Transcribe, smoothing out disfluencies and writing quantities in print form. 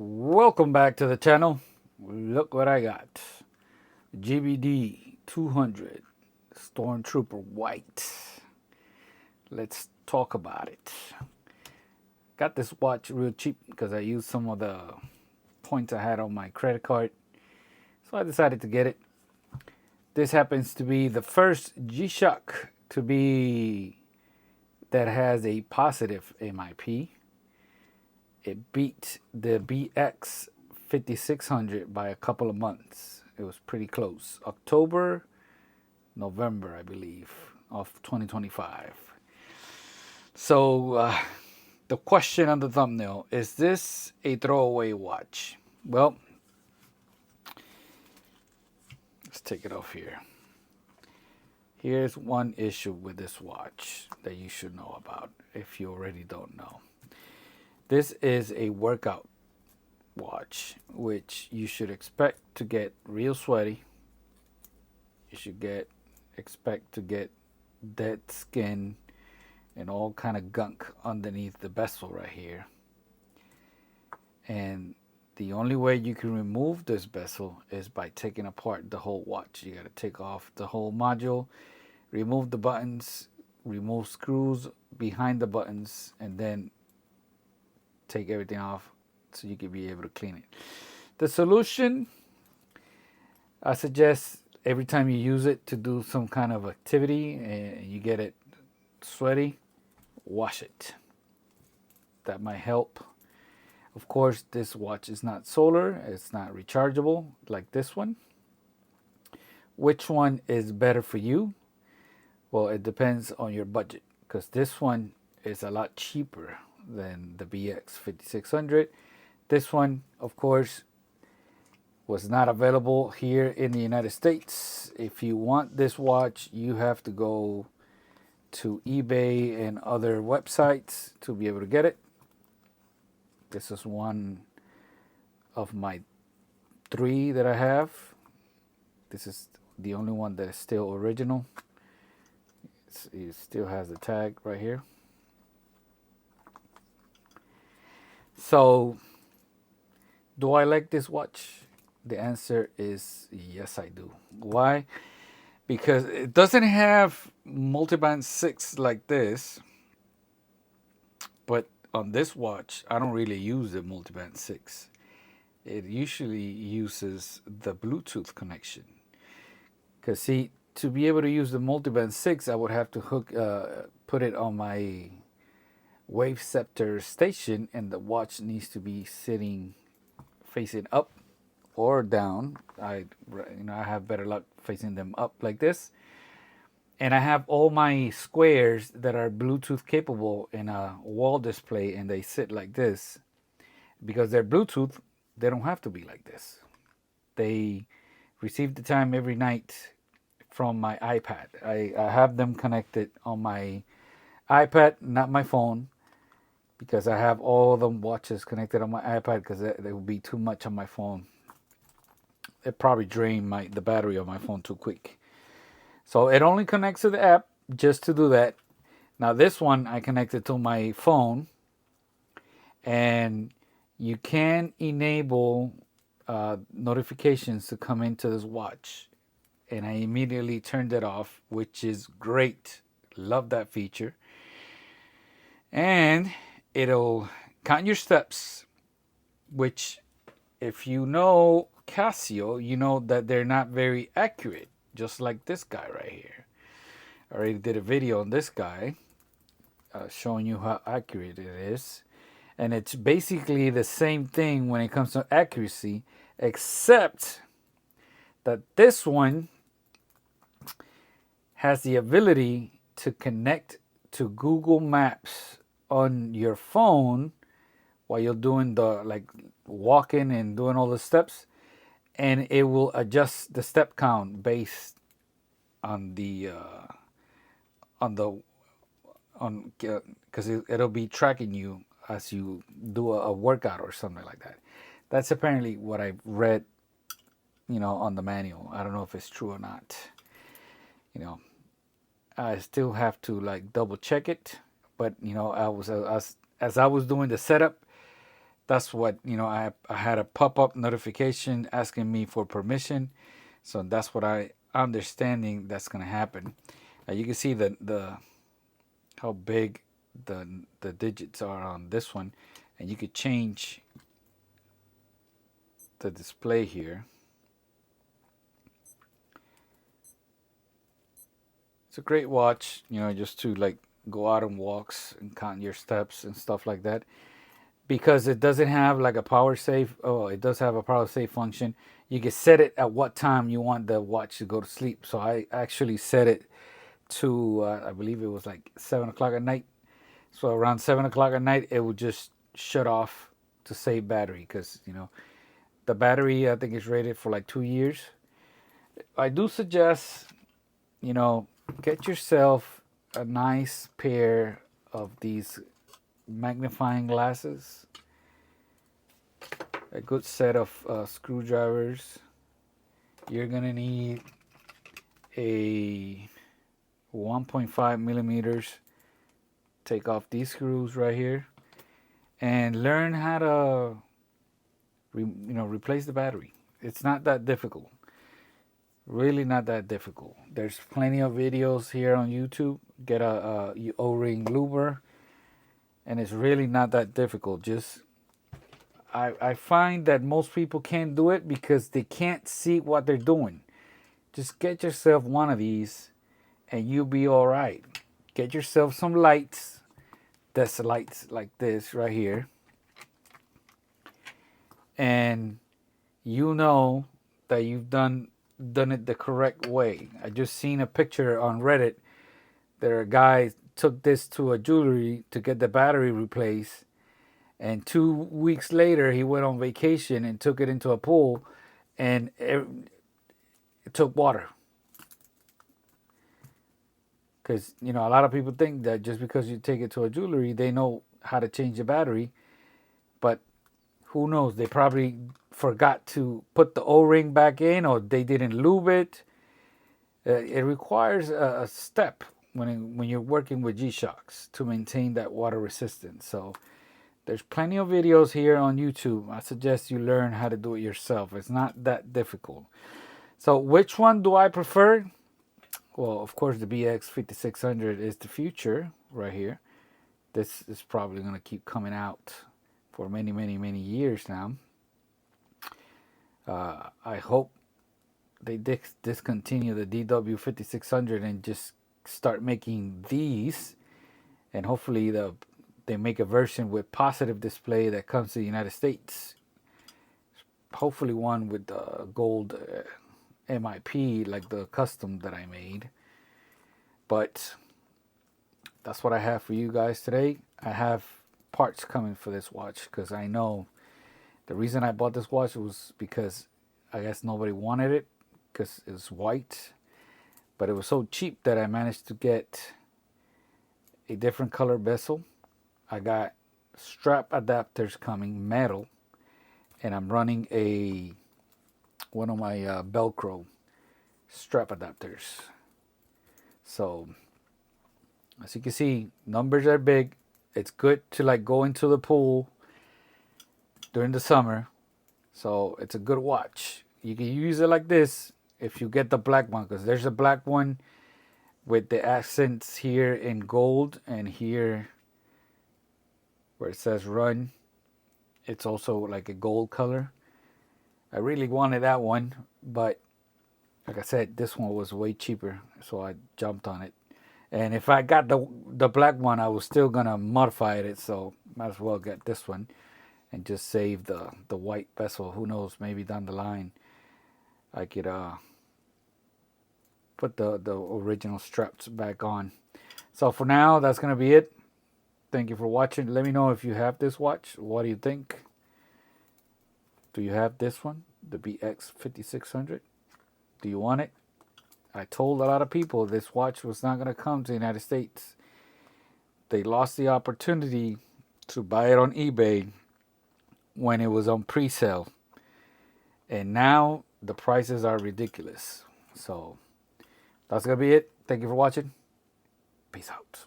Welcome back to the channel. Look what I got. GBD-200 Stormtrooper White. Let's talk about it. Got this watch real cheap because I used some of the points I had on my credit card. So I decided to get it. This happens to be the first G-Shock to be that has a positive MIP. It beat the BX5600 by a couple of months. It was pretty close. October, November, I believe, of 2025. So the question on the thumbnail, is this a throwaway watch? Well, let's take it off here. Here's one issue with this watch that you should know about if you already don't know. This is a workout watch, which you should expect to get real sweaty. You should expect to get dead skin and all kind of gunk underneath the bezel right here. And the only way you can remove this bezel is by taking apart the whole watch. You got to take off the whole module, remove the buttons, remove screws behind the buttons, and then take everything off so you can be able to clean it. The solution, I suggest every time you use it to do some kind of activity and you get it sweaty, wash it. That might help. Of course, this watch is not solar, it's not rechargeable like this one. Which one is better for you? Well, it depends on your budget, because this one is a lot cheaper than the BX5600. This one, of course, was not available here in the United States. If you want this watch, you have to go to eBay and other websites to be able to get it. This is one of my 3 that I have. This is the only one that is still original. It still has the tag right here. So, do I like this watch? The answer is yes, I do. Why? Because it doesn't have multiband 6 like this. But on this watch, I don't really use the multiband 6. It usually uses the Bluetooth connection. Because see, to be able to use the multiband 6, I would have to put it on my wave scepter station, and the watch needs to be sitting facing up or down. I have better luck facing them up like this, and I have all my squares that are Bluetooth capable in a wall display, and they sit like this. Because they're Bluetooth, they don't have to be like this. They receive the time every night from my iPad. I have them connected on my iPad, not my phone, because I have all the watches connected on my iPad, because it would be too much on my phone. It probably drain the battery of my phone too quick. So it only connects to the app just to do that. Now this one I connected to my phone, and you can enable notifications to come into this watch. And I immediately turned it off, which is great. Love that feature. And it'll count your steps, which, if you know Casio, you know that they're not very accurate, just like this guy right here. I already did a video on this guy showing you how accurate it is. And it's basically the same thing when it comes to accuracy, except that this one has the ability to connect to Google Maps on your phone while you're doing the walking and doing all the steps, and it will adjust the step count based on because it'll be tracking you as you do a workout or something like that. That's apparently what I've read, on the manual. I don't know if it's true or not. I still have to double check it, but as I was doing the setup, that's what, I had a pop-up notification asking me for permission. So that's what I understanding that's gonna happen. You can see the how big the digits are on this one, and you could change the display here. It's a great watch, just to like go out on walks and count your steps and stuff like that. Because it doesn't have like a power save. Oh, it does have a power save function. You can set it at what time you want the watch to go to sleep. So I actually set it to, I believe it was like 7 o'clock at night. So around 7 o'clock at night, it would just shut off to save battery. Because, the battery, I think, is rated for like 2 years. I do suggest, get yourself a nice pair of these magnifying glasses, a good set of screwdrivers. You're gonna need a 1.5 millimeters. Take off these screws right here and learn how to replace the battery. It's not that difficult, really not that difficult. There's plenty of videos here on YouTube. Get a O-ring luber, and it's really not that difficult. Just I find that most people can't do it because they can't see what they're doing. Just get yourself one of these and you'll be all right. Get yourself some lights. That's lights like this right here. And you know that you've done it the correct way. I just seen a picture on Reddit. There a guy took this to a jewelry to get the battery replaced. And 2 weeks later, he went on vacation and took it into a pool, and it took water. Because, a lot of people think that just because you take it to a jewelry, they know how to change the battery. But who knows? They probably forgot to put the O-ring back in, or they didn't lube it. It requires a step when you're working with G-Shocks to maintain that water resistance. So there's plenty of videos here on YouTube. I suggest you learn how to do it yourself. It's not that difficult. So which one do I prefer? Well, of course, the BX5600 is the future right here. This is probably going to keep coming out for many, many, many years now. I hope they discontinue the GW-5600 and just start making these. And hopefully they make a version with positive display that comes to the United States. Hopefully one with the gold MIP like the custom that I made. But that's what I have for you guys today. I have parts coming for this watch because I know the reason I bought this watch was because I guess nobody wanted it because it's white. But it was so cheap that I managed to get a different color bezel. I got strap adapters coming, metal, and I'm running one of my Velcro strap adapters. So as you can see, numbers are big. It's good to like go into the pool during the summer. So it's a good watch. You can use it like this if you get the black one, because there's a black one with the accents here in gold, and here where it says run, it's also like a gold color. I really wanted that one, but like I said, this one was way cheaper, so I jumped on it. And if I got the black one, I was still gonna modify it, so might as well get this one and just save the white bezel. Who knows, maybe down the line I could put the original straps back on. So for now, that's gonna be it. Thank you for watching. Let me know if you have this watch. What do you think? Do you have this one, the BX5600? Do you want it? I told a lot of people this watch was not going to come to the United States. They lost the opportunity to buy it on eBay when it was on pre-sale. And now the prices are ridiculous. So that's going to be it. Thank you for watching. Peace out.